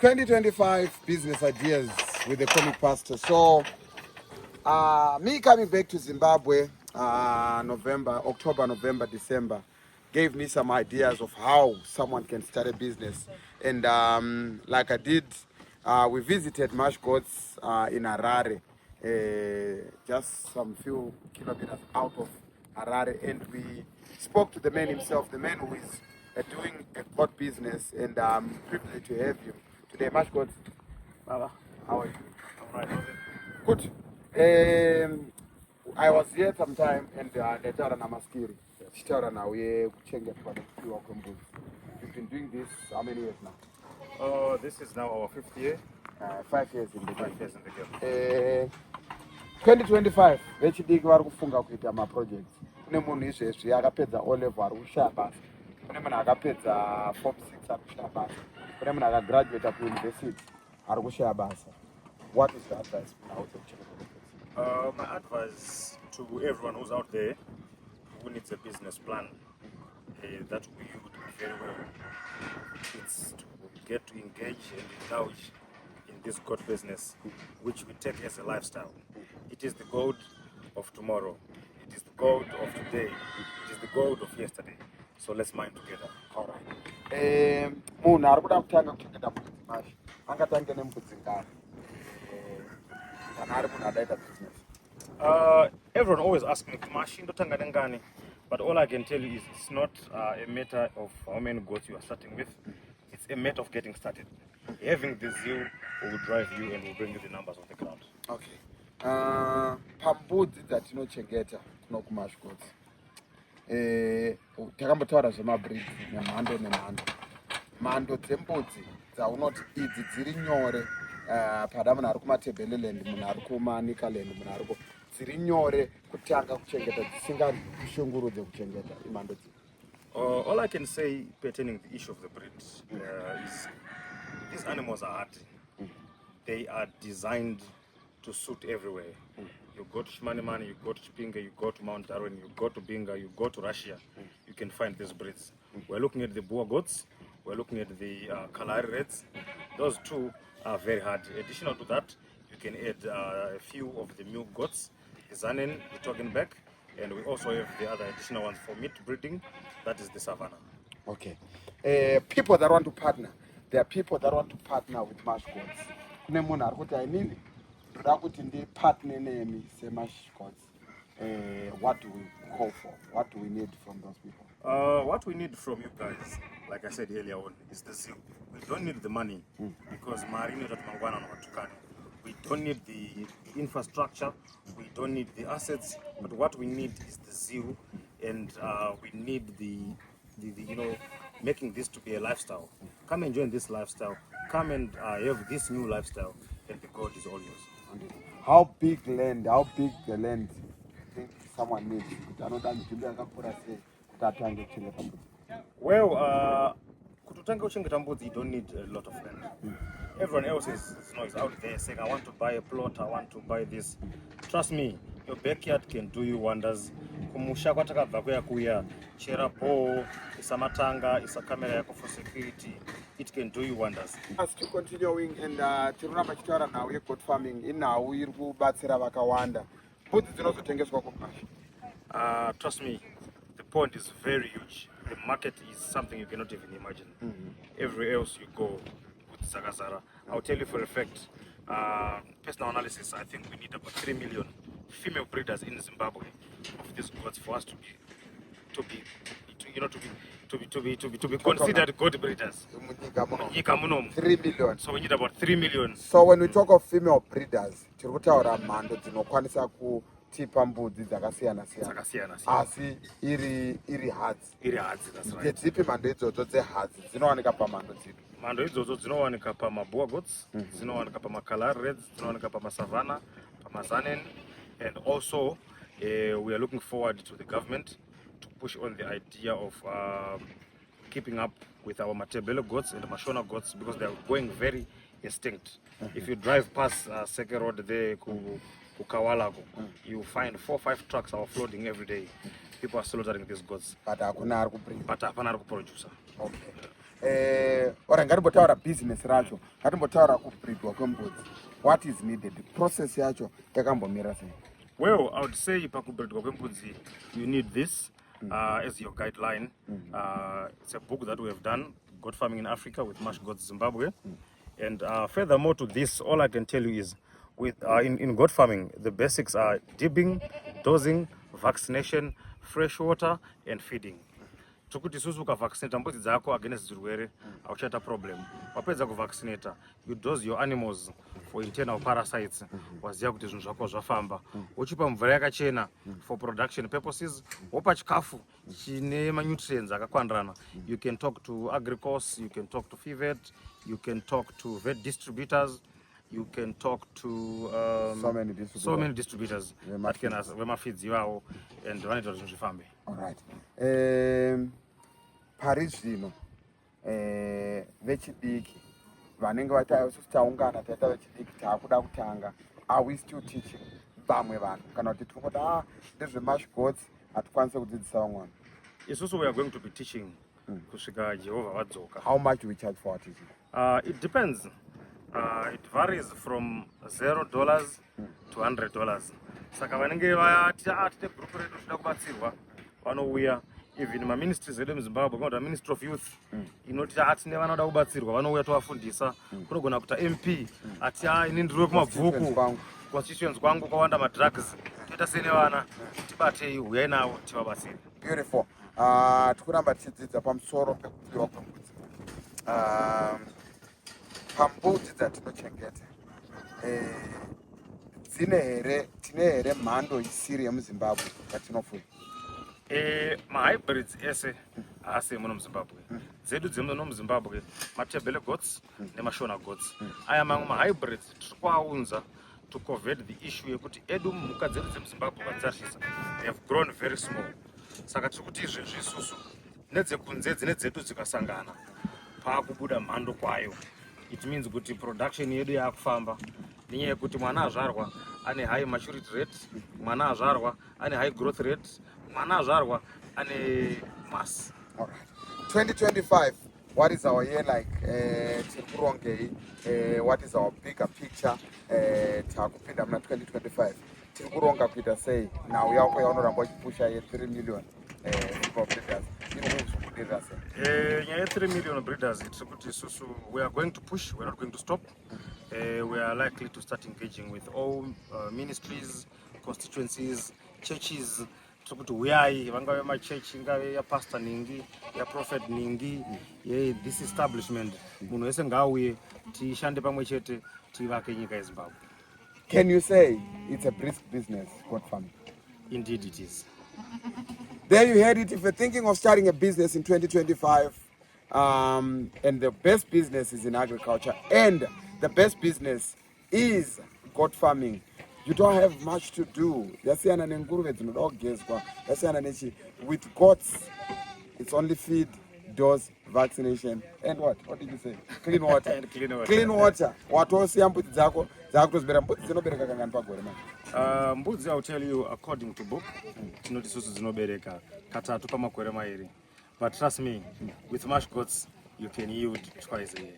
2025 business ideas with the comic pastor. So, me coming back to Zimbabwe, October, November, December, gave me some ideas of how someone can start a business. And like I did, we visited Mash Goats in Harare, just some few kilometers out of Harare, and we spoke to the man himself, the man who is doing a goat business, and I'm privileged to have you today. Mash Goats, Baba, how are you? All right. Good. I was here sometime and ndataura namaskiri tichitaura naye kuchengetwa nekupiwa kwembudzi. You've been doing this how many years now? This is now our 5th year. 5 years in the game. 5 years in the game. 2025 vechidiki vari kufunga kuita maprojects. Kune munhu izvezvi akapedza O level ari kushaya basa, kune munhu akapedza form 6 ari kushaya basa, kune munhu akagraduata kuuniversity ari kushaya basa. What is the advice now? My advice to everyone who's out there who needs a business plan that we would do very well, it's to get to engage and indulge in this goat business, which we take as a lifestyle. It is the gold of tomorrow. It is the gold of today. It is the gold of yesterday. So let's mind together. All right. Munhu ari kuda kutanga kuchengeta mbudzi mashi angatange nembudzi ngani kana ari munhu adaita business? Everyone always asks me, Mashi ndotanga nengani? But all I can tell you is it's not a matter of how many goats you are starting with. It's a matter of getting started. Having the zeal will drive you and will bring you the numbers on the ground. Okay. Pambudzi dzatinochengeta kuno kuMash Goats, takambotaura zvemabreed nemhando nemhando. Mhando dzembudzi dzaunoti idzi dziri nyore pada munhu ari kumatebeleland, munhu ari kumanikaland, munhu ari dziri nyore kutanga kuchengeta dzisingashungurudze kuchengeta imhando dziri. All I can say pertaining to the issue of the breed is these animals are hardy. They are designed to suit everywhere. You go to Shmanimani, you go to Chipinge, you go to Mount Darwin, you go to Binga, you go to Russia, you can find these breeds. We're looking at the Boer goats, we're looking at the Kalahari Reds. Those two are very hard. Additional to that, you can add a few of the milk goats, the Zanen, the Toggenbeck, and we also have the other additional ones for meat breeding, that is the Savannah. Okay. People that want to partner, there are people that want to partner with Mash Goats. Kune munhu ari kuti inini ndoda kuti ndipartner nemi seMash Goats. What do we call for? What do we need from those people? What we need from you guys, like I said earlier on, is the zeal. We don't need the money because we don't need the infrastructure, we don't need the assets, but what we need is the zeal, and we need the making this to be a lifestyle. Come and join this lifestyle. Come and have this new lifestyle, and the God is all yours. How big the land you think someone needs? Well, you don't need a lot of land. Everyone else is out there saying, I want to buy a plot, I want to buy this. Trust me, your backyard can do you wonders. Kumusha kwatakabva kuya chera pole, isamatanga, isa camera yako for security. It can do you wonders. Still continuing, and tirunamba chitaura now goat farming inawo iri kubatsira vakawanda. Mbudzi dzinozotengeswa kuMash. Trust me, the pond is very huge. The market is something you cannot even imagine. Everywhere else you go with Sagazara, I'll tell you for a fact, personal analysis, I think we need about 3 million female breeders in Zimbabwe of these goats for us to be considered goat breeders. 3 million. So we need about 3 million. So when we talk of female breeders, tiri kutaura mhando dzinokwanisa kutipa mbudzi dzakasiyana siyana asi iri hadzi. That's right. Dzipi mhando idzodzo dzehadzi dzinowanika pamhando dzipi? Mhando idzodzo dzinowanika pamaboa goats, dzinowanika pamakalahari reds, dzinowanika pamasavannah, pamazanen, and also we are looking forward to the government to push on the idea of keeping up with our Matebele goats and Mashona goats because they are going very extinct. If you drive past Seke Road there, Kawalago, you find 4 or 5 trucks are floating every day. People are slaughtering these goats. But hakuna ari kuproducer. Okay. ora ngatimbotaura business racho, ngatimbotaura kubreedwa kwembudzi. What is needed? Process yacho yakambomira sei? Well, I would say pakubreedwa kwembudzi, you need this as your guideline. It's a book that we have done, Goat Farming in Africa with Mash Goats Zimbabwe. And furthermore to this, all I can tell you is with in goat farming, the basics are dibbing, dosing, vaccination, fresh water, and feeding. Tokuti isusu ukavaccinata mbudzi dzako against zvirwere hauchaita problem. Wapedza kuvaccinata, you dose your animals for internal parasites. Waziva kuti zvinhu zvako zvafamba. Wochipa mvura yakachena for production purposes. Wopa chikafu chine nutrients akakwandirana. You can talk to Agricos, you can talk to FIVET, you can talk to vet distributors, you can talk to so many distributors that can vemafeeds iwawo and vanoita kuti zvinhu zvifambe. All right. Pari zvino vechidiki vanenge taungana taita vechidiki taakuda kutanga, are we still teaching vamwe vanhu kana kuti tirikuti ndezvemash goats hatikwanise kudzidzisa vamwe vanhu? Isusu we are going to be teaching kusvika Jehovah vadzoka. How much do we charge for our teaching? It depends. It varies from $0 to $100. Saka vanenge vati tine group redu zvida kubatsirwa vanouya. Even maministries edu muZimbabwe kana Ministry of Youth inoti tine vanoda kubatsirwa vanouya tovafundisa. Kunogona kuita MP ati ini ndiri kumabvuku constituents kwangu kwawanda madrugs, toita sene vana tibatei, uyai navo tivabatsire. Beautiful. Tikuramba tichidzidza pamusoro pekufuyiwa kwembudzi. Pambudzi dzatinochengeta tine here mhando isiri yemuZimbabwe yatinofuya? Mahybrids ese haasi muno muZimbabwe. Dzedu dzemuno muZimbabwe matebele goats nemashona goats. Aya mamwe mahybrids tiri kuaunza to covet the issue yekuti edu mhuka dzedu dzemuZimbabwe vadzarishisa, they have grown very small. Saka tiri kuti izvezvi isusu nedzekunze dzine dzedu dzikasangana paakubuda mhando kwayo. It means kuti production yedu yaakufamba nenyaya yekuti mwana azvarwa ane high maturity rate, mwana azvarwa ane high growth rate, mwana azvarwa ane mass. All right. 2025, what is our year like? What is our bigger picture? Takupinda muna 2025. Tikuronga kuita sei now yako yaunoramba uchipusha ye 3 million for breeders. Nyaya 3 million breeders, it's kuti isusu we are going to push, we are not going to stop. We are likely to start engaging with all ministries, constituencies, churches. Tokuti Huyai, vangave machechi, ingave ya pastor ningi, ya prophet ningi, this establishment munhu wese ngauye tishande pamwe chete tivake nyika yeZimbabwe. Can you say it's a brisk business, goat farming? Indeed it is. There you heard it. If you're thinking of starting a business in 2025, and the best business is in agriculture, and the best business is goat farming, you don't have much to do. With goats, it's only feed, dose, vaccination, and what? What did you say? Clean water. And clean water. Clean water. Mbudzi, I'll tell you, according to book, tinoti isusu dzinobereka katatu pamakore mairi. But trust me, with mash goats, you can yield twice a year.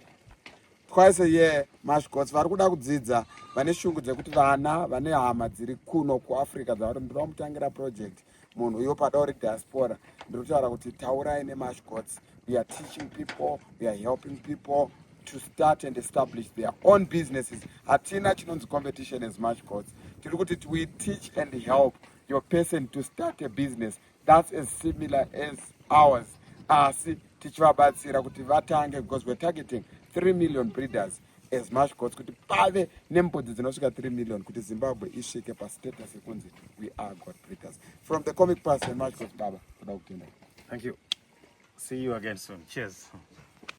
Twice a year, mash goats. Vari kuda kudzidza vane shungu dzekuti vana vane hama dziri kuno kuAfrica dzavari ndinomutangira project munhu iyo pada uri diaspora ndinotaura kuti taurai nemash goats. We are teaching people, we are helping people to start and establish their own businesses. Hatina chinonzi competition as mash goats. Tiri kuti we teach and help your person to start a business that's as similar as ours. Asi tichivabatsira kuti vatange, because we're targeting 3 million breeders as mash goats kuti pave nembudzi dzinosvika 3 million kuti Zimbabwe isvike pastatus yekunzi we are goat breeders. From the comic person mash goats, Baba. Thank you. See you again soon. Cheers.